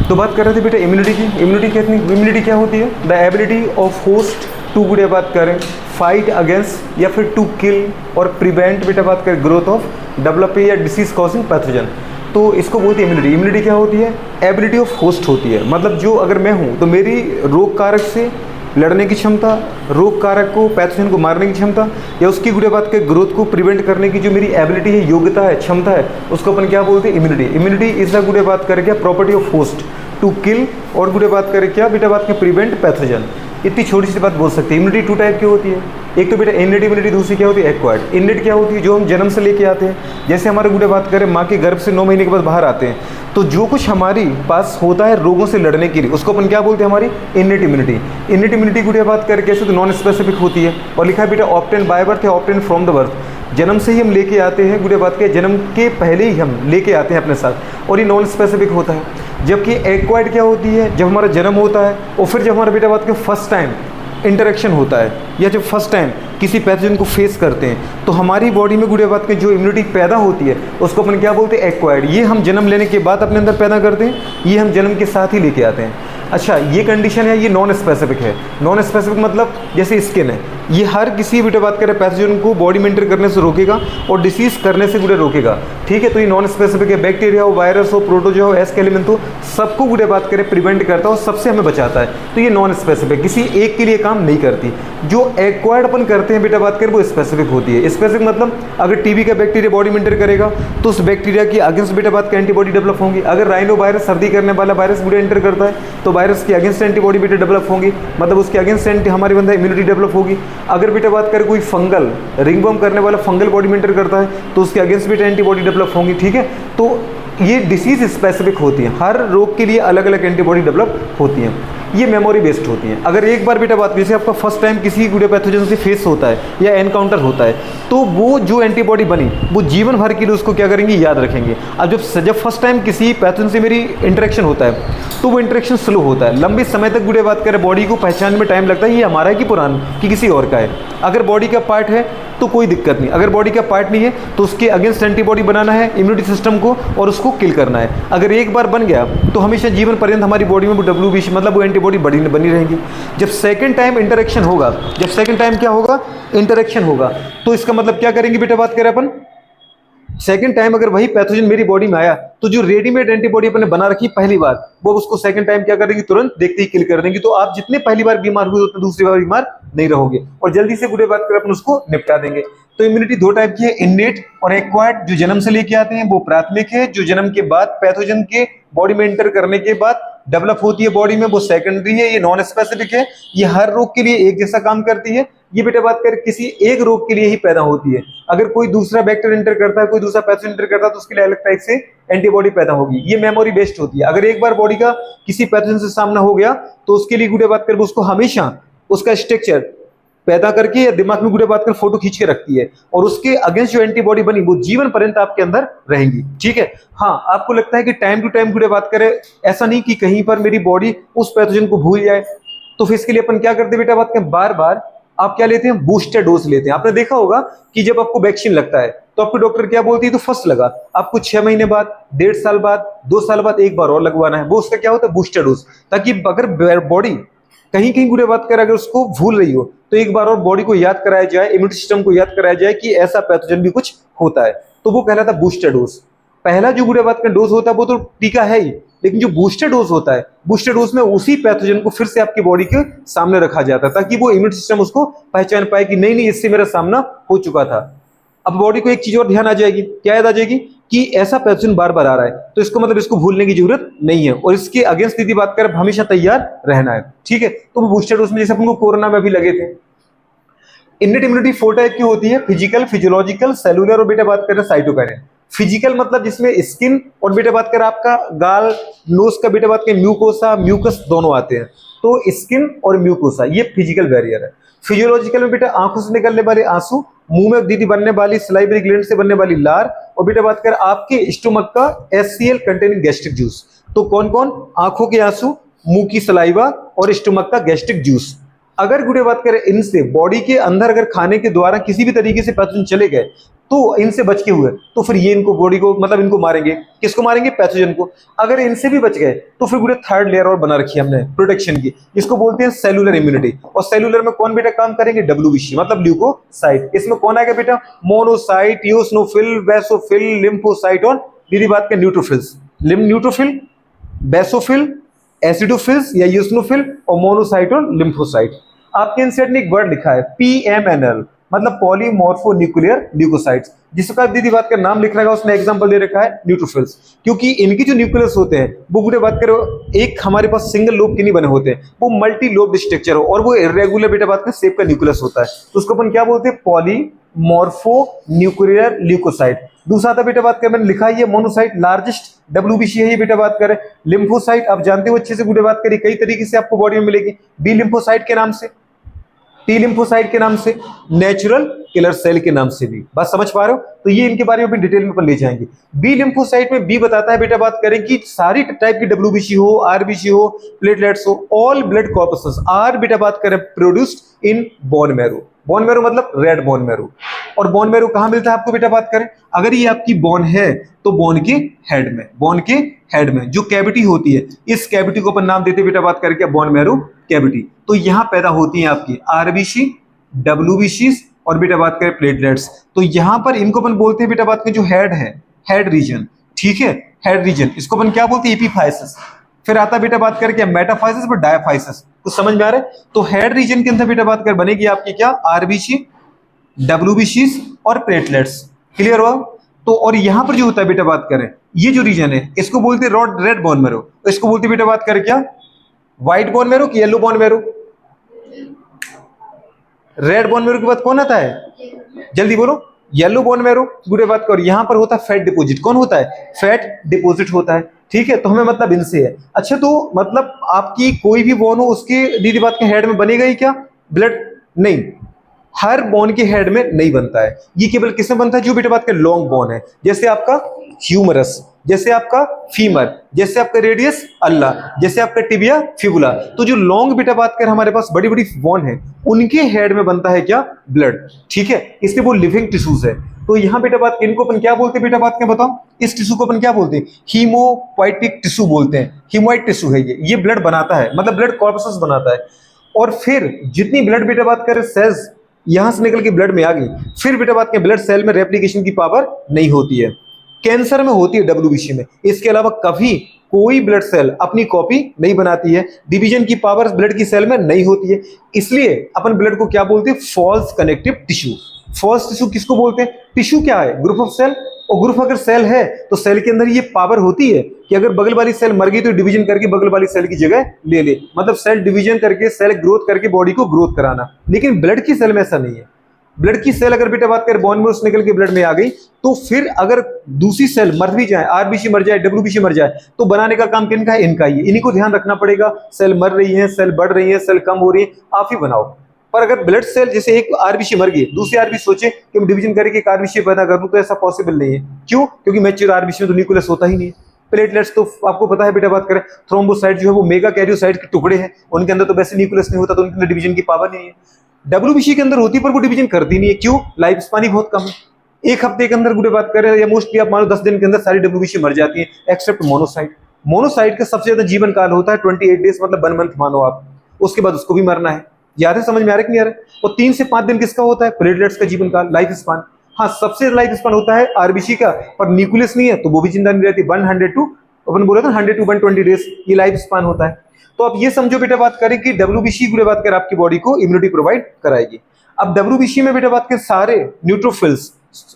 तो बात कर रहे थे बेटा इम्यूनिटी की। इम्यूनिटी क्या होती है? The ability of host to बेटा बात करें फाइट अगेंस्ट या फिर टू किल और प्रिवेंट बेटा बात करें ग्रोथ ऑफ डेवलपिंग या डिसीज कॉजिंग पैथोजन। तो इसको बोलते हैं इम्यूनिटी। इम्यूनिटी क्या होती है? एबिलिटी ऑफ होस्ट होती है, मतलब जो अगर मैं हूँ तो मेरी रोग कारक से लड़ने की क्षमता, रोग कारक को पैथोजन को मारने की क्षमता या उसकी गुड़े बात के ग्रोथ को प्रिवेंट करने की जो मेरी एबिलिटी है, योग्यता है, क्षमता है, उसको अपन क्या बोलते हैं? इम्यूनिटी। इम्यूनिटी इज अ गुड़े बात करें क्या property of host to kill और गुड़े बात करें क्या बेटा बात के प्रिवेंट पैथोजन। इतनी छोटी सी बात बोल सकते हैं। इम्यूनिटी 2 टाइप की होती है, एक तो बेटा इननेट इम्यूनिटी, दूसरी क्या होती है? एक्वायर्ड। इननेट क्या होती है? जो हम जन्म से लेके आते हैं, जैसे हमारे गुड़े बात करें माँ के गर्भ से 9 महीने के बाद बाहर आते हैं, तो जो कुछ हमारी पास होता है रोगों से लड़ने के लिए, उसको अपन क्या बोलते हैं? हमारी इननेट इम्यूनिटी। इननेट इम्यूनिटी गुड़े बात करें कैसे? तो नॉन स्पेसिफिक होती है और लिखा है बेटा ऑब्टेन बाय बर्थ या ऑब्टेन फ्रॉम द बर्थ। जन्म से ही हम लेके आते हैं गुड़े बात के, जन्म के पहले ही हम लेके आते हैं अपने साथ, और ये नॉन स्पेसिफिक होता है। जबकि एक्वायर्ड क्या होती है? जब हमारा जन्म होता है और फिर जब हमारा बेटा बात के फर्स्ट टाइम इंटरेक्शन होता है या जब फर्स्ट टाइम किसी पैथोजन को फेस करते हैं, तो हमारी बॉडी में गुड़े बात के जो इम्यूनिटी पैदा होती है उसको अपन क्या बोलते हैं? एक्वायर्ड। ये हम जन्म लेने के बाद अपने अंदर पैदा करते हैं, ये हम जन्म के साथ ही लेके आते हैं। अच्छा, ये कंडीशन है, ये नॉन स्पेसिफिक है। नॉन स्पेसिफिक मतलब जैसे स्किन है, ये हर किसी बेटा बात करें पैथोजन को बॉडी में एंटर करने से रोकेगा और डिसीज करने से गुड़े रोकेगा, ठीक है। तो ये नॉन स्पेसिफिक है। बैक्टीरिया हो, वायरस हो, प्रोटोजोआ हो, एस एलिमेंट हो, सबको गुड़े बात करें प्रिवेंट करता है और सबसे हमें बचाता है। तो ये नॉन स्पेसिफिक, किसी एक के लिए काम नहीं करती। जो एक्वायर्ड अपन करते हैं बेटा बात करें वो स्पेसिफिक होती है। स्पेसिफिक मतलब अगर टीबी का बैक्टीरिया बॉडी में एंटर करेगा तो उस बैक्टीरिया की अगेंस्ट बेटा बात का एंटीबॉडी डेवलप होंगी। अगर राइनो वायरस, सर्दी करने वाला वायरस गुड़े एंटर करता है तो वायरस की अगेंस्ट एंटीबॉडी बेटा डेवलप होंगी, मतलब उसके अगेंस्ट हमारे बंदा इम्यूनिटी डेवलप होगी। अगर बेटा बात करें कोई फंगल रिंगवर्म करने वाला फंगल बॉडी में एंटर करता है तो उसके अगेंस्ट बेटा एंटीबॉडी डेवलप होंगी, ठीक है। तो ये डिसीज स्पेसिफिक होती है, हर रोग के लिए अलग अलग एंटीबॉडी डेवलप होती है, ये मेमोरी बेस्ड होती हैं। अगर एक बार बेटा बात जैसे आपका फर्स्ट टाइम किसी गुड़े पैथोजन से फेस होता है या एनकाउंटर होता है, तो वो जो एंटीबॉडी बनी वो जीवन भर के लिए उसको क्या करेंगे? याद रखेंगे। अब जब फर्स्ट टाइम किसी पैथोजन से मेरी इंटरेक्शन होता है तो वो इंटरेक्शन स्लो होता है, लंबे समय तक गुड़े बात करें बॉडी को पहचानने में टाइम लगता है, ये हमारा है कि पुराना कि किसी और का है। अगर बॉडी का पार्ट है तो कोई दिक्कत नहीं, अगर बॉडी का पार्ट नहीं है तो उसके अगेंस्ट एंटीबॉडी बनाना है इम्यूनिटी सिस्टम को और उसको किल करना है। अगर एक बार बन गया तो हमेशा जीवन पर्यंत हमारी बॉडी में वो WBC मतलब वो एंटीबॉडी बनी रहेगी। जब सेकंड टाइम इंटरेक्शन होगा, जब सेकंड टाइम क्या होगा? इंटरेक्शन होगा, तो इसका मतलब क्या करेंगे बेटा बात करें अपन? सेकंड टाइम अगर वही पैथोजन मेरी बॉडी में आया तो जो रेडीमेड एंटीबॉडी अपने बना रखी पहली बार, वो उसको सेकंड टाइम क्या करेंगी? तुरंत देखते ही किल कर देंगी। तो आप जितने पहली बार बीमार हुए उतने दूसरी बार बीमार नहीं रहोगे और जल्दी से गुड़े बात कर अपन उसको निपटा देंगे। तो इम्यूनिटी 2 टाइप की है, इननेट और एक्वायर्ड। जो जन्म से लेके आते हैं वो प्राथमिक है, जो जन्म के बाद पैथोजन के बॉडी में एंटर करने के बाद डेवलप होती है बॉडी में वो सेकेंडरी है, ये नॉन स्पेसिफिक है। ये हर रोग के लिए एक जैसा काम करती है, ये बेटा बात कर किसी एक रोग के लिए ही पैदा होती है। अगर कोई दूसरा बैक्टीरिया एंटर करता है, कोई दूसरा पैथोजन एंटर करता है तो उसके लिए अलग टाइप से एंटीबॉडी पैदा होगी। ये मेमोरी बेस्ड होती है। अगर एक बार बॉडी का किसी पैथोजन से सामना हो गया तो उसके लिए गुड़े बात कर उसको हमेशा उसका स्ट्रक्चर पैदा करके या दिमाग में गुड़े बात कर फोटो खींच के रखती है और उसके अगेंस्ट जो एंटीबॉडी बनी वो जीवन पर्यंत आपके अंदर रहेंगी, ठीक है। हाँ, आपको लगता है कि टाइम टू टाइम गुड़े बात करें, ऐसा नहीं कि कहीं पर मेरी बॉडी उस पैथोजन को भूल जाए, तो फिर इसके लिए अपन क्या करते हैं बेटा बात करें? बार बार आप क्या लेते हैं? बूस्टर डोज लेते हैं। आपने देखा होगा कि जब आपको वैक्सीन लगता है तो आपको डॉक्टर क्या बोलती है? तो फर्स्ट लगा, आपको 6 महीने बाद, 1.5 साल बाद, 2 साल बाद एक बार और लगवाना है। वो उसका क्या होता है? Booster dose. ताकि अगर बॉडी कहीं कहीं गुड़े बात कर अगर उसको भूल रही हो तो एक बार और बॉडी को याद कराया जाए, इम्यूनिटी सिस्टम को याद कराया जाए कि ऐसा पैथोजन भी कुछ होता है, तो वो कहलाता है बूस्टर डोज। पहला जो गुड़े बात का डोज होता है वो तो टीका है ही, लेकिन जो बूस्टर डोज होता है, बूस्टर डोज में उसी पैथोजन को फिर से आपकी बॉडी के सामने रखा जाता है ताकि वो इम्यूनिटी सिस्टम उसको पहचान पाए कि नहीं नहीं इससे मेरा सामना हो चुका था। अब बॉडी को एक चीज और ध्यान आ जाएगी, क्या याद आ जाएगी? कि ऐसा पैथोजन बार बार आ रहा है तो इसको मतलब इसको भूलने की जरूरत नहीं है और इसके अगेंस्ट यदि बात करें हमेशा तैयार रहना है, ठीक है। तो वो बूस्टर डोज में जैसे अपन को कोरोना में भी लगे थे। इननेट इम्यूनिटी 4 टाइप की होती है, फिजिकल, फिजियोलॉजिकल, सेलुलर और बेटा बात करें साइटोकाइनिन। फिजिकल मतलब जिसमें स्किन और बेटा बात करें आपका गाल, नोज का बेटा बात करें म्यूकोसा, म्यूकस दोनों आते हैं, तो स्किन और म्यूकोसा ये फिजिकल बैरियर है। फिजियोलॉजिकल में बेटा आंखों से निकलने वाले आंसू, मुंह में दीदी बनने वाली सलाइवरी ग्लैंड से बनने वाली लार और बेटा बात कर आपके स्टोमक का HCl कंटेनिंग गैस्ट्रिक जूस। तो कौन कौन? आंखों के आंसू, मुंह की सलाइवा और स्टोमक का गैस्ट्रिक जूस। अगर गुड़े बात करें इनसे बॉडी के अंदर अगर खाने के द्वारा किसी भी तरीके से पैथोजन चले गए तो इनसे बच के हुए तो फिर ये इनको बॉडी को मतलब इनको मारेंगे। किसको मारेंगे? पैथोजन को। अगर इनसे भी बच गए तो फिर गुड़े थर्ड लेयर और बना रखी है हमने प्रोटेक्शन की, इसको बोलते हैं सेलुलर इम्यूनिटी। और सेलुलर में कौन बेटा काम करेंगे? डब्ल्यूबीसी मतलब ल्यूकोसाइट। इसमें कौन आएगा बेटा? मोनोसाइट, यूसिनोफिल, बेसोफिल, लिम्फोसाइट और दीदी बात के न्यूट्रोफिल्स। न्यूट्रोफिल, बेसोफिल, एसिडोफिल्स या यूसिनोफिल और मोनोसाइट और लिम्फोसाइट। आपके एनसीईआरटी ने एक वर्ड लिखा है पीएमएनएल मतलब पॉलीमॉर्फोन्यूक्लियर ल्यूकोसाइट्स, जिसका दीदी बात का नाम लिख रखा है उसने एग्जांपल दे रखा है न्यूट्रोफिल्स, क्योंकि इनकी जो न्यूक्लियस होते हैं वो पूरे बात करो एक हमारे पास सिंगल लोब के नहीं बने होते हैं, वो मल्टी लोब स्ट्रक्चर हो और वो इरेगुलर बेटा बात का शेप का न्यूक्लियस होता है, तो उसको अपन क्या बोलते हैं? Polymorphonuclear leukocyte. दूसरा था बेटा बात करें मैंने लिखा है मोनोसाइट, लार्जेस्ट डब्ल्यूबीसी है ये बेटा बात करें। लिम्फोसाइट आप जानते हो अच्छे से बेटा बात करें कई तरीके से आपको बॉडी में मिलेगी, बी लिम्फोसाइट के नाम से, टी लिम्फोसाइट के नाम से, नेचुरल किलर सेल के नाम से भी। बात समझ पा रहे हो? तो ये इनके बारे में भी डिटेल में अपन ले जाएंगे। बी लिम्फोसाइट में बी बताता है बेटा बात करें कि सारी टाइप की डब्ल्यूबीसी हो, आरबीसी हो, प्लेटलेट्स हो, ऑल ब्लड कॉर्पसेस आर बेटा बात करें produced in bone marrow. Bone marrow मतलब रेड बोन मैरो। और बोन मैरो कहां मिलता है आपको बेटा बात करें? अगर ये आपकी बोन है तो बोन के हेड में, बोन के हेड में जो कैविटी होती है इस कैविटी को अपन नाम देते हैं बेटा बात करके बोन मैरो कैविटी। तो यहां पैदा होती हैं आपकी आरबीसी, डब्ल्यूबीसी और बेटा बात करें प्लेटलेट्स। तो यहां पर इनको अपन बोलते हैं बेटा बात करें जो हेड है, हेड रीजन, ठीक है, हेड रीजन, इसको अपन क्या बोलते हैं? एपिफाइसिस। फिर आता बेटा बात करके मेटाफाइसिस और डायाफाइसिस। तो समझ में आ रहा है? तो हेड रीजन के अंदर बेटा बात कर बनेगी आपकी क्या? आरबीसी, डब्ल्यूबीसी और प्लेटलेट्स। क्लियर हुआ? तो और यहां पर जो होता है बेटा बात करें ये जो रीजन है इसको बोलते हैं रेड बोन मैरो, तो इसको बोलते हैं बेटा बात करें क्या? व्हाइट बोन मैरो कि yellow bone marrow? Red bone marrow के बाद कौन आता है? जल्दी बोलो। Yellow bone marrow. गुडे बात करो यहां पर होता है फैट डिपॉजिट। कौन होता है? फैट डिपॉजिट होता है, ठीक है। तो हमें मतलब इनसे है। अच्छा तो मतलब आपकी कोई भी बोन हो उसके दीदी बात के हेड में बनेगा ही क्या ब्लड? नहीं, हर बोन के हेड में नहीं बनता है। ये केवल किसमें बनता है? जो बेटा बात के लॉन्ग बोन है, जैसे आपका ह्यूमरस, जैसे आपका फीमर, जैसे आपका रेडियस अल्ला, जैसे आपका टिबिया फिबुला। तो जो लॉन्ग बेटा बात कर हमारे पास बड़ी बड़ी बोन है उनके हेड में बनता है क्या? ब्लड, ठीक है। इसलिए वो लिविंग टिश्यूज है। तो यहां बेटा बात इनको अपन क्या बोलते हैं बेटा बात क्या बताओ? इस टिश्यू को अपन क्या बोलते हैं? हीमोपोइटिक टिश्यू बोलते हैं। हीमोइड टिश्यू है ये ब्लड बनाता है, मतलब ब्लड कॉर्पसेस बनाता है। और फिर जितनी ब्लड बेटा बात करें सेल्स यहां से निकल के ब्लड में आ गई, फिर बेटा बात के ब्लड सेल में रेप्लिकेशन की पावर नहीं होती है। कैंसर में होती है डब्ल्यूबीसी में, इसके अलावा कभी कोई ब्लड सेल अपनी कॉपी नहीं बनाती है। डिवीजन की पावर ब्लड की सेल में नहीं होती है, इसलिए अपन ब्लड को क्या बोलते हैं? False connective tissue. False tissue किसको बोलते हैं? टिश्यू क्या है? Group of cell. और ग्रुप अगर सेल है तो सेल के अंदर ये पावर होती है कि अगर बगल वाली सेल मर गई तो डिवीजन करके बगल वाली सेल की जगह ले ले, मतलब सेल डिवीजन करके सेल ग्रोथ करके बॉडी को ग्रोथ कराना। लेकिन ब्लड की सेल में ऐसा नहीं है। ब्लड की सेल अगर बेटा बात करें बोन में निकल के ब्लड में आ गई तो फिर अगर दूसरी सेल मर भी जाए, आरबीसी मर जाए, डब्ल्यूबीसी मर जाए, तो बनाने का काम किनका है? इनका ही। इन्हीं को ध्यान रखना पड़ेगा। सेल मर रही है, सेल बढ़ रही है, सेल कम हो रही है, आप ही बनाओ। पर अगर ब्लड सेल जैसे एक आरबीसी मर गई, दूसरी आरबीसी सोचे कि मैं डिवीजन करके एक आरबीसी पैदा कर लूं, तो ऐसा पॉसिबल नहीं है। क्यों? क्योंकि मैच्योर आरबीसी में तो न्यूक्लियस होता ही नहीं है। प्लेटलेट्स तो आपको पता है बेटा बात करें थ्रोम्बोसाइट जो है वो मेगा कैरियोसाइट के टुकड़े हैं, उनके अंदर तो वैसे न्यूक्लियस नहीं होता, तो उनके अंदर डिवीजन की पावर नहीं है। डब्ल्यूबीसी के अंदर होती है पर वो डिवीजन करती नहीं है। क्यों? लाइफ स्पान ही बहुत कम है। एक हफ्ते के अंदर गुडे बात करें या मोस्टली आप मानो 10 दिन के अंदर सारी डब्ल्यूबीसी मर जाती है एक्सेप्ट मोनोसाइट। मोनोसाइट का सबसे ज्यादा जीवन काल होता है 28 डेज, मतलब 1 मंथ मानो आप, उसके बाद उसको भी मरना है। याद है? समझ में आ रहा है कि नहीं आ रहा है? और 3 से 5 दिन किसका होता है? प्लेटलेट्स का जीवन काल, लाइफ स्पान। हाँ, सबसे लाइफ स्पान होता है आरबीसी का, पर न्यूक्लियस नहीं है तो वो भी जिंदा नहीं रहती। 100 टू अपन बोला था 100 टू 120 डेज ये लाइफ स्पान होता है। तो अब ये समझो बेटा बात करें कि डब्ल्यूबीसी गुडे बात कर आपकी बॉडी को इम्यूनिटी प्रोवाइड कराएगी। अब डब्ल्यूबीसी में बेटा बात के सारे न्यूट्रोफिल्स,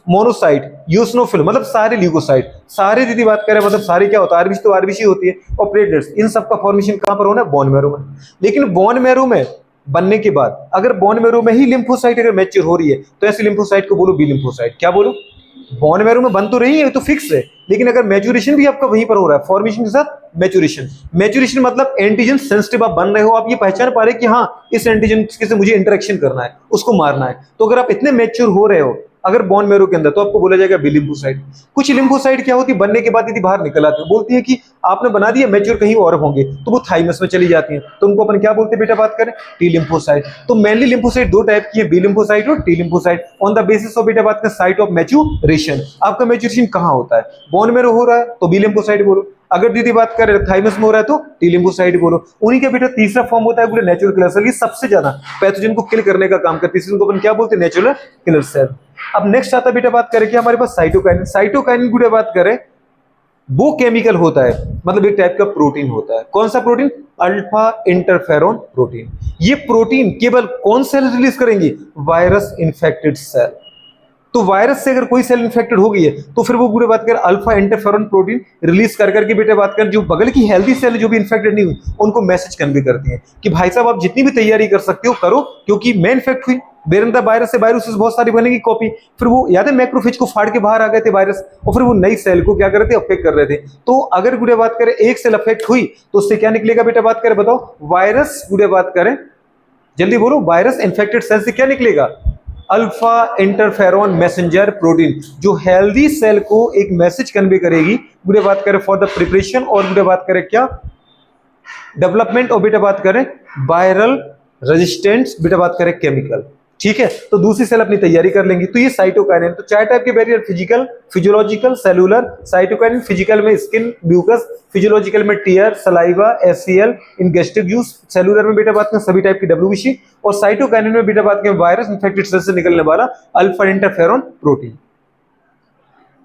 मोनोसाइट, यूसिनोफिल मतलब सारे ल्यूकोसाइट, सारे यदि बात करें मतलब सारे क्या होता है? आरबीसी तो आरबीसी होती है, और प्लेटलेट्स, इन सब का फॉर्मेशन कहां पर होना है? बोन मैरो में। लेकिन बोन मैरो में बनने के बाद अगर बोन मैरो में ही लिम्फोसाइट अगर मैच्योर हो रही है तो ऐसे लिम्फोसाइट को बोलो बी लिम्फोसाइट। क्या बोलो? बोन मैरो में बन तो रही है तो फिक्स है, लेकिन अगर मैच्योरेशन भी आपका वहीं पर हो रहा है, फॉर्मेशन के साथ मैच्योरेशन। मैच्योरेशन मतलब एंटीजन सेंसिटिव आप बन रहे हो, आप ये पहचान पा रहे कि हाँ इस एंटीजन के से मुझे इंटरेक्शन करना है, उसको मारना है। तो अगर आप इतने मैच्योर हो रहे हो अगर बोन मेरो के अंदर तो आपको बोला जाएगा बी लिम्फोसाइट। कुछ लिम्फोसाइट क्या होती है बनने के बाद यदि बाहर निकल आती है, बोलती है कि आपने बना दिया मैच्योर कहीं और होंगे, तो वो थाइमस में चली जाती हैं, तो उनको अपन क्या बोलते हैं बेटा बात करें, टी लिम्फोसाइट। तो मेनली लिम्फोसाइट दो टाइप की है, बी लिम्फोसाइट और T lymphocyte. On the basis of बेटा बात करें साइट ऑफ मैच्योरेशन, आपका मैच्योरेशन कहाँ होता है, बोन मेरो हो रहा है तो बी लिम्फोसाइट बोलो, अगर दीदी बात करें थाइमस में हो रहा है तो टी लिम्फोसाइट बोलो। उन्हीं का बेटा तीसरा फॉर्म होता है पूरे नेचुरल किलर सेल, ये सबसे ज्यादा पैथोजन को किल करने का काम करती है, इनको अपन क्या बोलते हैं, नेचुरल किलर सेल। अब नेक्स्ट आता है बेटा बात करें कि हमारे पास साइटोकाइनिन। साइटोकाइनिन की बात करें वो केमिकल होता है, मतलब एक टाइप का प्रोटीन होता है। कौन सा प्रोटीन, अल्फा इंटरफेरोन प्रोटीन। ये प्रोटीन केवल कौन सेल रिलीज करेंगे, वायरस इन्फेक्टेड सेल। तो वायरस से अगर कोई सेल इन्फेक्टेड हो गई है तो फिर वो पूरे बात कर अल्फा इंटरफेरोन प्रोटीन रिलीज कर करके बेटे बात कर जो बगल की हेल्दी सेल जो भी इन्फेक्टेड नहीं हुई उनको मैसेज कन्वे करती है कि भाई साहब आप जितनी भी तैयारी कर सकते हो करो, क्योंकि मैं इन्फेक्ट हुई, बेरंदा वायरस से वायरसेस बहुत सारी बनेगी कॉपी। फिर वो याद है मैक्रोफेज को फाड़ के बाहर आ गए थे वायरस, और फिर वो नई सेल को क्या कर रहे थे, अफेक्ट कर रहे थे। तो अगर गुड़े बात करें एक सेल अफेक्ट हुई तो उससे क्या निकलेगा बेटा बात करें, बताओ, वायरस। गुड़े बात करें जल्दी बोलो, वायरस इन्फेक्टेड सेल से क्या निकलेगा, अल्फा इंटरफेरोन मैसेंजर प्रोटीन, जो हेल्दी सेल को एक मैसेज कन्वे करेगी। गुड़े बात करें फॉर द प्रिपरेशन, और गुड़े बात करें क्या, डेवलपमेंट, और बेटा बात करें वायरल रेजिस्टेंस, बेटा बात करें केमिकल। ठीक है, तो दूसरी सेल अपनी तैयारी कर लेंगी। तो ये साइटोकाइनिन, तो चार टाइप के barrier, physical, physiological, cellular. Cytokinin physical में स्किन, म्यूकस, फिजियोलॉजिकल में tear, saliva, SCL in gastric juice. Cellular में बेटा बात करें सभी टाइप की डब्ल्यूबीसी, और साइटोकाइनिन में बेटा बात करें वायरस इन्फेक्टेड सेल से निकलने वाला alpha interferon protein.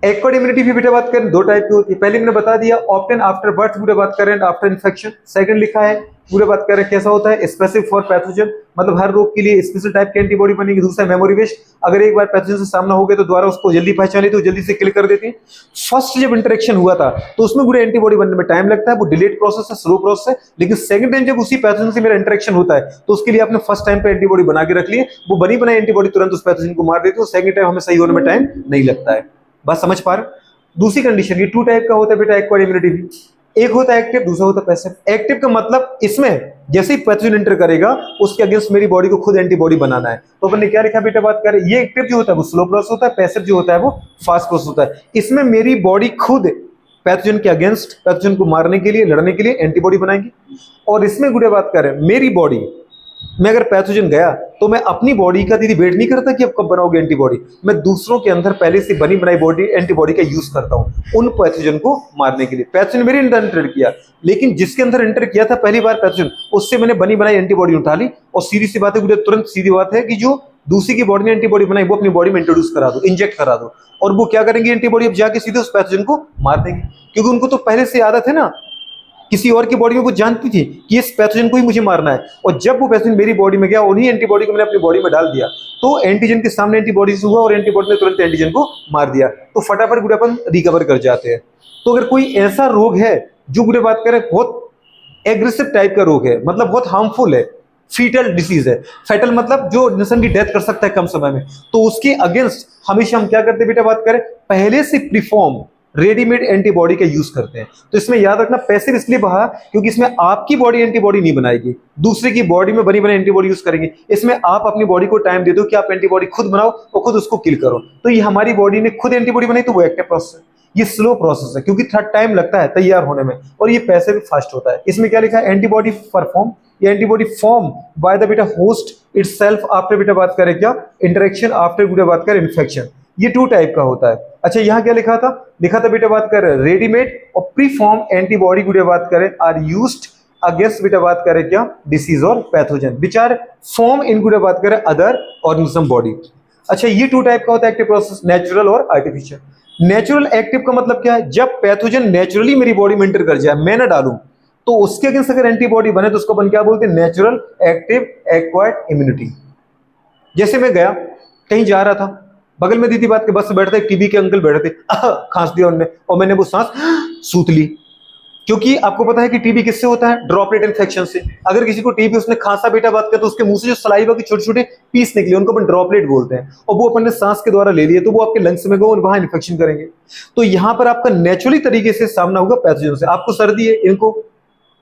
Acquired immunity भी बेटा बात करें दो टाइप की होती है। पहले मैंने बता दिया ऑप्टेन आफ्टर बर्थ, पूरे बात करें आफ्टर इन्फेक्शन। सेकंड लिखा है पूरे बात करें कैसा होता है, स्पेसिफिक फॉर पैथोजन, मतलब हर रोग के लिए स्पेशल टाइप की एंटीबॉडी बनेगी। दूसरा मेमोरी बेस्ड, अगर एक बार पैथोजन से सामना हो गया तो दोबारा उसको जल्दी पहचान लेती है, जल्दी से किल कर देती है। फर्स्ट जब इंटरेक्शन हुआ था तो उसमें पूरे एंटीबॉडी बनने में टाइम लगता है, वो डिलेड प्रोसेस है, स्लो प्रोसेस है। लेकिन सेकंड टाइम जब उसी पैथोजन से मेरा इंटरेक्शन होता है तो उसके लिए आपने फर्स्ट टाइम पे एंटीबॉडी बना के रख ली है, वो बनी बनाई एंटीबॉडी तुरंत उस पैथोजन को मार देती है, सेकंड टाइम हमें सही होने में टाइम नहीं लगता है। बात समझ पा रहे? दूसरी कंडीशन, ये टू टाइप का होता है बेटा एक्वायर्ड इम्यूनिटी भी, एक होता है एक्टिव, दूसरा होता है पैसिव। एक्टिव का मतलब इसमें जैसे ही पैथोजन एंटर करेगा उसके अगेंस्ट मेरी बॉडी को खुद एंटीबॉडी बनाना है। तो अपन ने क्या लिखा बेटा बात करें, ये एक्टिव जो होता है वो स्लो प्रोसेस होता है, पैसिव जो होता है वो फास्ट प्रोसेस होता है। इसमें मेरी बॉडी खुद पैथोजन के अगेंस्ट, पैथोजन को मारने के लिए, लड़ने के लिए एंटीबॉडी बनाएगी। और इसमें गुड़े बात करें मेरी बॉडी मैं अगर पैथोजन गया तो मैं अपनी बॉडी का दीदी वेट नहीं करता कि अब कब बनाओगे एंटीबॉडी, मैं दूसरों के अंदर पहले से बनी बनाई बॉडी एंटीबॉडी का यूज करता हूं उन पैथोजन को मारने के लिए। पैथोजन मेरे अंदर एंटर किया, लेकिन जिसके अंदर एंटर किया था पहली बार पैथोजन, उससे मैंने बनी बनाई एंटीबॉडी उठा ली, और सीधी सी बात है, तुरंत सीधी बात है कि जो दूसरी की बॉडी ने एंटीबॉडी बनाई वो अपनी बॉडी में इंट्रोड्यूस करा दो, इंजेक्ट करा दो, और वो क्या करेंगे एंटीबॉडी अब जाके सीधे उस पैथोजन को मार देंगे, क्योंकि उनको तो पहले से आदत है ना, किसी और की बॉडी में वो जानती थी कि इस पैथोजन को ही मुझे मारना है। और जब वो पैथोजन मेरी बॉडी में गया, उन्हीं एंटीबॉडी को मैंने अपनी बॉडी में डाल दिया, तो एंटीजन के सामने एंटीबॉडी हुआ और एंटीबॉडी ने तुरंत एंटीजन को मार दिया, तो फटाफट गुड़े अपन रिकवर कर जाते हैं। तो अगर कोई ऐसा रोग है जो गुड़े बात करें बहुत एग्रेसिव टाइप का रोग है, मतलब बहुत हार्मफुल है, फीटल डिसीज है, फैटल मतलब जो इंसान की डेथ कर सकता है कम समय में, तो उसके अगेंस्ट हमेशा हम क्या करते हैं बेटा बात करें, पहले से प्रीफॉर्म रेडीमेड एंटीबॉडी का यूज करते हैं। तो इसमें याद रखना पैसिव इसलिए बहा क्योंकि इसमें आपकी बॉडी एंटीबॉडी नहीं बनाएगी, दूसरे की बॉडी में बनी बनी एंटीबॉडी यूज करेंगे। इसमें आप अपनी बॉडी को टाइम दे दो कि आप एंटीबॉडी खुद बनाओ और खुद उसको किल करो। तो ये हमारी बॉडी ने खुद एंटीबॉडी बनाई तो वो एक्टिव प्रोसेस है, ये स्लो प्रोसेस है क्योंकि थोड़ा टाइम लगता है तैयार होने में, और ये पैसिव फास्ट होता है। इसमें क्या लिखा है, एंटीबॉडी परफॉर्म, ये एंटीबॉडी फॉर्म बाय द बेटा होस्ट इटसेल्फ आफ्टर बेटा बात करें क्या, इंटरेक्शन आफ्टर बेटा बात करें इन्फेक्शन। ये टू टाइप का होता है। अच्छा यहाँ क्या लिखा था, लिखा था बेटा बात करें रेडीमेड और प्रीफॉर्म एंटीबॉडी गुड़े बात करें आर यूज्ड अगेंस्ट बेटा बात करें क्या, डिसीज और pathogen which are form in गुड़े बात करें अदर ऑर्गेनिज्म बॉडी। अच्छा ये टू टाइप का होता है एक्टिव प्रोसेस, नेचुरल और आर्टिफिशियल। नेचुरल एक्टिव का मतलब क्या है, जब पैथोजन नेचुरली मेरी बॉडी में एंटर कर जाए, मैं ना डालूं, तो उसके अगेंस्ट अगर एंटीबॉडी बने तो उसको अपन क्या बोलते हैं, नेचुरल एक्टिव एक्वायर्ड इम्यूनिटी। जैसे मैं गया कहीं जा रहा था, बगल में दीदी बात के बस से बैठते टीबी के अंकल बैठे थे, खांस दिया उनने और मैंने वो सांस सूत ली, क्योंकि आपको पता है कि टीबी किससे होता है, ड्रॉपलेट इन्फेक्शन से। अगर किसी को टीबी उसने खांसा बेटा बात कर तो उसके मुंह से जो सलाइवा के छोटे छोटे पीस निकले उनको अपन ड्रॉपलेट बोलते हैं, और वो अपन ने सांस के द्वारा ले लिए तो वो आपके लंग्स में गए और वहां इन्फेक्शन करेंगे। तो यहाँ पर आपका नेचुरली तरीके से सामना होगा पैथोजन से। आपको सर्दी है,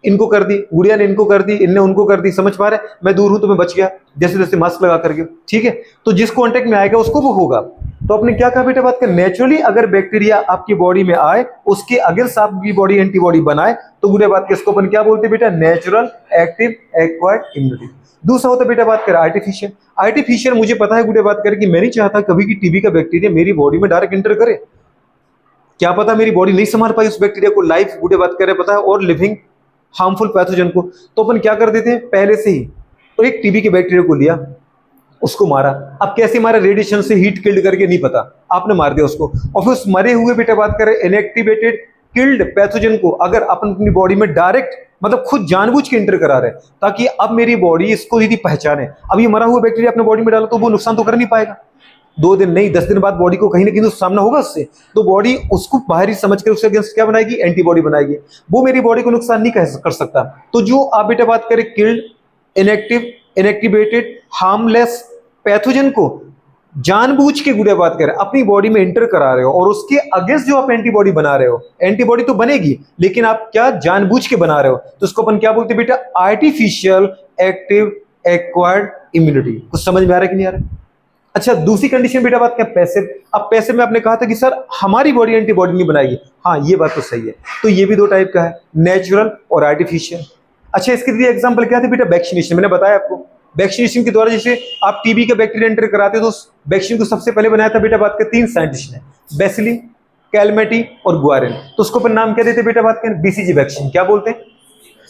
इनको कर दी, गुड़िया ने इनको कर दी, इनने उनको कर दी, समझ पा रहे, मैं दूर हूं तो मैं बच गया जैसे जैसे मास्क लगा करके, ठीक है। तो जिस कॉन्टेक्ट में आएगा उसको वो होगा। तो आपने क्या कहा बेटा बात कर, नेचुरली अगर बैक्टीरिया आपकी बॉडी में आए, उसके अगेंस्ट आपकी बॉडी एंटीबॉडी बनाए, तो गुड़े बात के इसको अपन क्या बोलते हैं बेटा, नेचुरल एक्टिव एक्वायर्ड इम्यूनिटी। दूसरा होता है बेटा बात कर आर्टिफिशियल। आर्टिफिशियल मुझे पता है गुड़े बात कर कि मैं नहीं चाहता कभी की टीबी का बैक्टीरिया मेरी बॉडी में डायरेक्ट एंटर करे, क्या पता मेरी बॉडी नहीं संभाल पाई उस बैक्टीरिया को, लाइफ गुड़े बात करे पता है, और लिविंग हार्मफुल पैथोजन को। तो अपन क्या कर देते हैं पहले से ही, तो एक टीबी के बैक्टीरिया को लिया, उसको मारा। अब कैसे मारा, रेडिएशन से हीट किल्ड करके नहीं पता, आपने मार दिया उसको, और फिर उस मरे हुए बेटा बात करें इनएक्टिवेटेड किल्ड पैथोजन को अगर अपन अपनी बॉडी में डायरेक्ट मतलब खुद जानबूझ के इंटर करा रहे, ताकि अब मेरी बॉडी इसको यदि पहचाने, अब ये मरा हुआ बैक्टीरिया अपने बॉडी में डालो तो वो नुकसान तो कर नहीं पाएगा, 2 दिन नहीं 10 दिन बाद बॉडी को कहीं ना कहीं तो सामना होगा उससे, तो बॉडी उसको बाहरी समझ कर उसके अगेंस्ट क्या बनाएगी, एंटीबॉडी बनाएगी, वो मेरी बॉडी को नुकसान नहीं कर सकता। तो जो आप बेटा बात करें killed inactive inactivated harmless pathogen को जानबूझ के गुड़े बात करें अपनी बॉडी में एंटर करा रहे हो, और उसके अगेंस्ट जो आप एंटीबॉडी बना रहे हो, एंटीबॉडी तो बनेगी लेकिन आप क्या जानबूझ के बना रहे हो, तो उसको अपन क्या बोलते हैं बेटा, आर्टिफिशियल एक्टिव एक्वायर्ड इम्यूनिटी। कुछ समझ में आ रहा है कि नहीं आ रहा है? अच्छा, दूसरी कंडीशन बेटा बात क्या, पैसिव। अब पैसिव में आपने कहा था कि सर हमारी बॉडी एंटीबॉडी नहीं बनाएगी, हाँ ये बात तो सही है, तो ये भी 2 टाइप का है, नेचुरल और आर्टिफिशियल। अच्छा, इसके लिए एग्जांपल क्या थे बेटा, वैक्सीनेशन। मैंने बताया आपको वैक्सीनेशन के द्वारा जैसे आप टीबी का बैक्टीरिया एंटर कराते हो, तो वैक्सीन को सबसे पहले बनाया था बेटा बात के 3 साइंटिस्ट ने, बेसिली, कैलमेटी और गुआरिन। तो उसको अपन नाम क्या देते बेटा बात के, बीसीजी वैक्सीन, क्या बोलते हैं।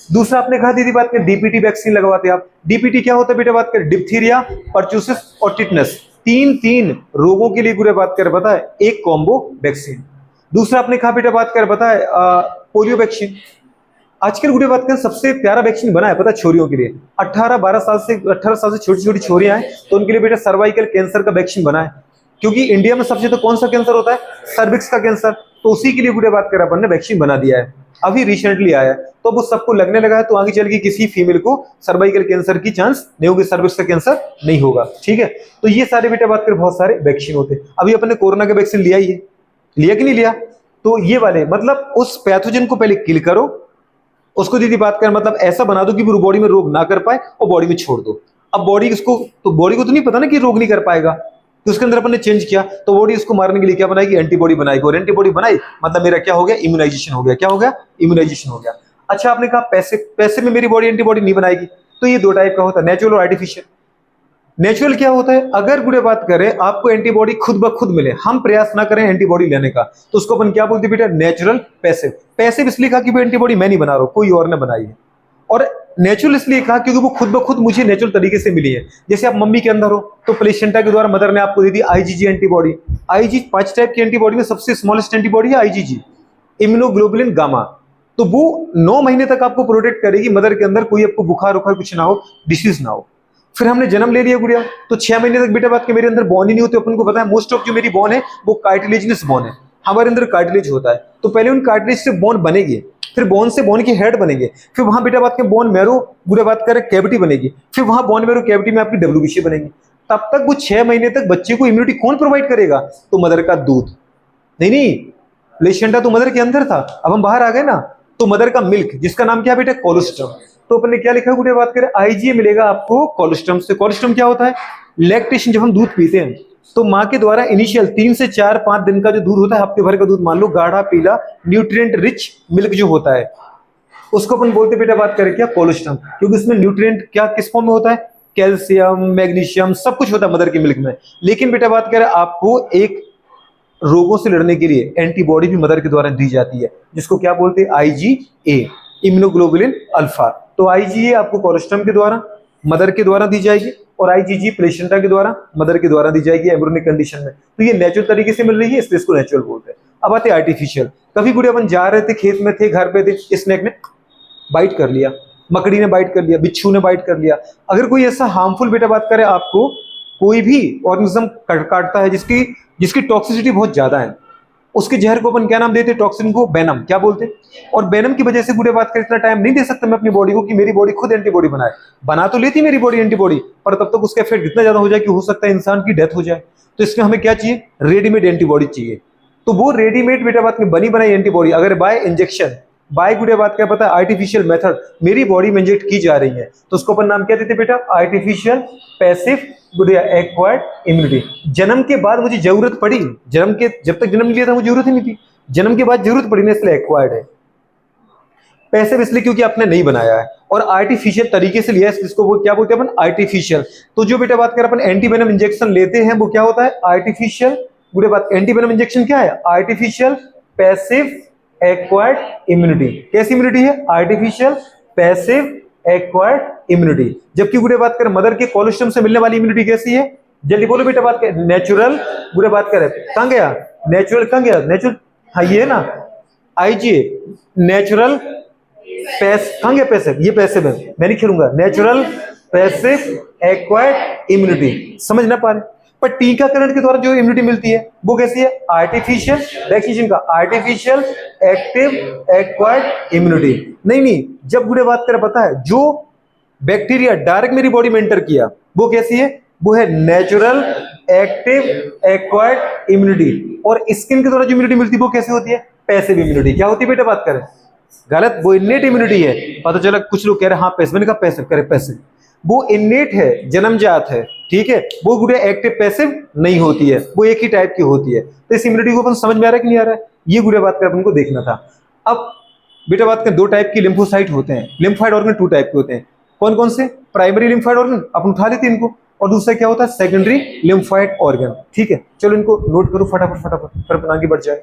दूसरा आपने कहा दीदी बात के डीपीटी वैक्सीन लगवाते आप। डीपीटी क्या होता है बेटा बात कर, डिप्थीरिया, परचूसिस और टिटनस, 3 रोगों के लिए पूरे बात कर पता है एक कॉम्बो वैक्सीन। दूसरा आपने कहा बेटा बात कर पता है पोलियो वैक्सीन। आजकल गुड़े बात करें सबसे प्यारा वैक्सीन बना है पता है छोरियों के लिए, 18 साल से छोटी छोटी छोरियां हैं तो उनके लिए बेटा सर्वाइकल कैंसर का वैक्सीन बना है, क्योंकि इंडिया में सबसे तो कौन सा कैंसर होता है, सर्विक्स का कैंसर, तो उसी के लिए गुड़े बात करें अपन ने वैक्सीन बना दिया है, अभी रिसेंटली आया है। तो वो सबको लगने लगा है, तो आगे चल के किसी फीमेल को सर्वाइकल कैंसर की चांस नहीं होगी, सर्विक्स का कैंसर नहीं होगा, ठीक है। तो ये सारे बेटा बात करें बहुत सारे वैक्सीन होते हैं। अभी अपन ने कोरोना का वैक्सीन लिया ही है, लिया कि नहीं लिया, तो ये वाले मतलब उस पैथोजन को पहले किल करो, उसको दीदी बात कर मतलब ऐसा बना दो कि वो बॉडी में रोग ना कर पाए और बॉडी में छोड़ दो। अब बॉडी इसको तो बॉडी को तो नहीं पता ना कि रोग नहीं कर पाएगा, तो उसके अंदर अपन ने चेंज किया, तो बॉडी इसको मारने के लिए क्या बनाएगी, एंटीबॉडी बनाएगी, और एंटीबॉडी बनाई मतलब मेरा क्या हो गया, इम्यूनाइजेशन हो गया। क्या हो गया, इम्यूनाइजेशन हो गया। अच्छा, आपने कहा पैसे में मेरी बॉडी एंटीबॉडी नहीं बनाएगी, तो ये 2 टाइप का होता है, नेचुरल और आर्टिफिशियल। नेचुरल क्या होता है, अगर गुड़े बात करें आपको एंटीबॉडी खुद ब खुद मिले, हम प्रयास ना करें एंटीबॉडी लेने का, तो उसको अपन क्या बोलते हैं बेटा, नेचुरल पैसिव। पैसिव इसलिए कहा कि वो एंटीबॉडी मैं नहीं बना रहा हूं, कोई और ने बनाई है, और नेचुरल इसलिए कहा क्योंकि वो खुद ब खुद मुझे नेचुरल तरीके से मिली है। जैसे आप मम्मी के अंदर हो तो प्लेसेंटा के द्वारा मदर ने आपको दे दी आईजीजी एंटीबॉडी। आईजी 5 टाइप की एंटीबॉडी में सबसे स्मॉलेस्ट एंटीबॉडी है आईजीजी, इम्यूनोग्लोबुलिन गामा, तो वो 9 महीने तक आपको प्रोटेक्ट करेगी मदर के अंदर, कोई आपको बुखार उखार कुछ ना हो, डिसीज ना हो। फिर हमने जन्म ले लिया गुड़िया, तो 6 महीने तक बेटा बात के मेरे अंदर बोन ही नहीं होते। अपन को पता है मोस्ट ऑफ जो मेरी बोन है वो कार्टिलेजिनस बोन है, हमारे अंदर कार्टिलेज होता है, तो पहले उन कार्टिलेज से बोन बनेगी, फिर बोन से बोन की हेड बनेंगे, फिर वहां बेटा बात के बोन मैरो गुड़िया बात करें कैविटी बनेगी, फिर वहां बोन मैरो कैविटी में आपकी डब्ल्यूबीसी बनेगी। तब तक वो 6 महीने तक बच्चे को इम्यूनिटी कौन प्रोवाइड करेगा, तो मदर का दूध। नहीं प्लेसेंटा तो मदर के अंदर था, अब हम बाहर आ गए ना, तो मदर का मिल्क जिसका नाम क्या बेटा, कोलोस्ट्रम। तो अपन ने क्या लिखा गुड़िया बात करें, आईजीए मिलेगा आपको कोलोस्ट्रम से। कोलोस्ट्रम क्या होता है, लैक्टेशन, जब हम दूध पीते हैं तो माँ के द्वारा इनिशियल 3 से 4-5 दिन का जो दूध होता है, हफ्ते भर का दूध मान लो, गाढ़ा पीला न्यूट्रिएंट रिच मिल्क जो होता है, उसको अपन बोलते बेटा बात करें क्या, कोलोस्ट्रम, क्योंकि उसमें न्यूट्रिएंट क्या किस फॉर्म में होता है, कैल्शियम मैग्नीशियम सब कुछ होता है मदर के मिल्क में। लेकिन बेटा बात करें आपको एक रोगों से लड़ने के लिए एंटीबॉडी भी मदर के द्वारा दी जाती है, जिसको क्या बोलते हैं, आईजीए, इम्यूनोग्लोबुलिन अल्फा। तो आईजीए आपको कोलोस्ट्रम के द्वारा मदर के द्वारा दी जाएगी, और आईजीजी प्लेसेंटा के द्वारा मदर के द्वारा दी जाएगी एम्ब्रियोनिक कंडीशन में। तो ये नेचुरल तरीके से मिल रही है, इसलिए इसको नेचुरल बोलते हैं। अब आते आर्टिफिशियल। कभी गुड़िया अपन जा रहे थे, खेत में थे, घर पे थे, स्नेक ने बाइट कर लिया, मकड़ी ने बाइट कर लिया, बिच्छू ने बाइट कर लिया। अगर कोई ऐसा हार्मफुल बेटा बात करे आपको, कोई भी ऑर्गेनिज्म काटता है जिसकी टॉक्सिसिटी बहुत ज्यादा है, उसके जहर को अपन क्या नाम देते हैं, टॉक्सिन को वेनम, क्या बोलते हैं। और वेनम की वजह से गुड़े बात कर इतना टाइम नहीं दे सकता मैं अपनी बॉडी को कि मेरी बॉडी खुद एंटीबॉडी बनाए। बना तो लेती मेरी बॉडी एंटीबॉडी, पर तब तक उसका इफेक्ट इतना ज्यादा हो जाए कि हो सकता है इंसान की डेथ हो जाए। तो इसमें हमें क्या चाहिए, रेडीमेड एंटीबॉडी चाहिए। तो वो रेडीमेड बेटा बात में बनी बनाई एंटीबॉडी अगर बाय इंजेक्शन बाय गुड़िया बात क्या पता है, आर्टिफिशियल मेथड मेरी बॉडी में इंजेक्ट की जा रही है, तो उसको अपन नाम क्या देते बेटा, आर्टिफिशियल पैसिव गुड़िया एक्वायर्ड इम्यूनिटी। जन्म के बाद मुझे जरूरत पड़ी, जन्म के जब तक जन्म लिया था मुझे जरूरत ही नहीं थी, जन्म के बाद जरूरत पड़ी ना, इसलिए एक्वायर्ड है। पैसिव इसलिए क्योंकि आपने नहीं बनाया है, और आर्टिफिशियल तरीके से लिया है, इसको वो क्या बोलते हैं अपन, आर्टिफिशियल। तो जो बेटा बात कर अपन एंटीवेनम इंजेक्शन लेते हैं वो क्या होता है, आर्टिफिशियल गुड़िया बात, एंटीवेनम इंजेक्शन क्या है, आर्टिफिशियल पैसिव एक्वायर्ड इम्यूनिटी। कैसी इम्यूनिटी है, आर्टिफिशियल पैसिव एक्वायर्ड इम्यूनिटी। जबकि गुड़िया बात करें मदर के कोलोस्ट्रम से मिलने वाली इम्यूनिटी कैसी है, जल्दी बोलो बेटा बात कर, नेचुरल गुड़िया बात करें, कहां गया नेचुरल, कहां गया नेचुरल, हाँ ये है ना, आईजीए नेचुरल कहां गया पैसिव, ये पैसिव है, मैं नहीं खेलूंगा, नेचुरल पैसिव एक्वायर्ड इम्यूनिटी। समझ ना पा रहे, पर टीकाकरण के द्वारा जो इम्यूनिटी मिलती है वो कैसी है, आर्टिफिशियल, वैक्सीनेशन का आर्टिफिशियल एक्टिव एक्वायर्ड इम्यूनिटी। नहीं, जब गुड़े बात करें पता है, जो बैक्टीरिया डायरेक्ट मेरी बॉडी में एंटर किया वो कैसी है, वो है नेचुरल एक्टिव एक्वायर्ड इम्यूनिटी। और स्किन के द्वारा जो इम्यूनिटी मिलती है वो कैसी होती है, पैसिव इम्यूनिटी। क्या होती है बेटा बात करें, गलत, वो इन्नेट इम्यूनिटी है। पता चला कुछ लोग कह रहे हैं हाँ पैसिव, मैंने कहा पैसिव, करे पैसिव, वो इन्नेट है, जन्मजात है, ठीक है, वो गुड़िया एक्टिव पैसिव नहीं होती है, वो एक ही टाइप की होती है। तो इस इम्यूनिटी को अपन समझ में आ रहा है कि नहीं आ रहा है, ये गुड़िया बात कर अपन को देखना था। अब बेटा बात करें, दो टाइप की लिम्फोसाइट होते हैं, लिम्फाइड ऑर्गन टू टाइप के होते हैं। कौन कौन से, प्राइमरी लिम्फाइड ऑर्गन अपन उठा लेते हैं इनको, और दूसरा क्या होता है, सेकेंडरी लिम्फाइड ऑर्गन। ठीक है, चलो इनको नोट करो फटाफट फटाफट, फिर अपन आगे बढ़ जाए।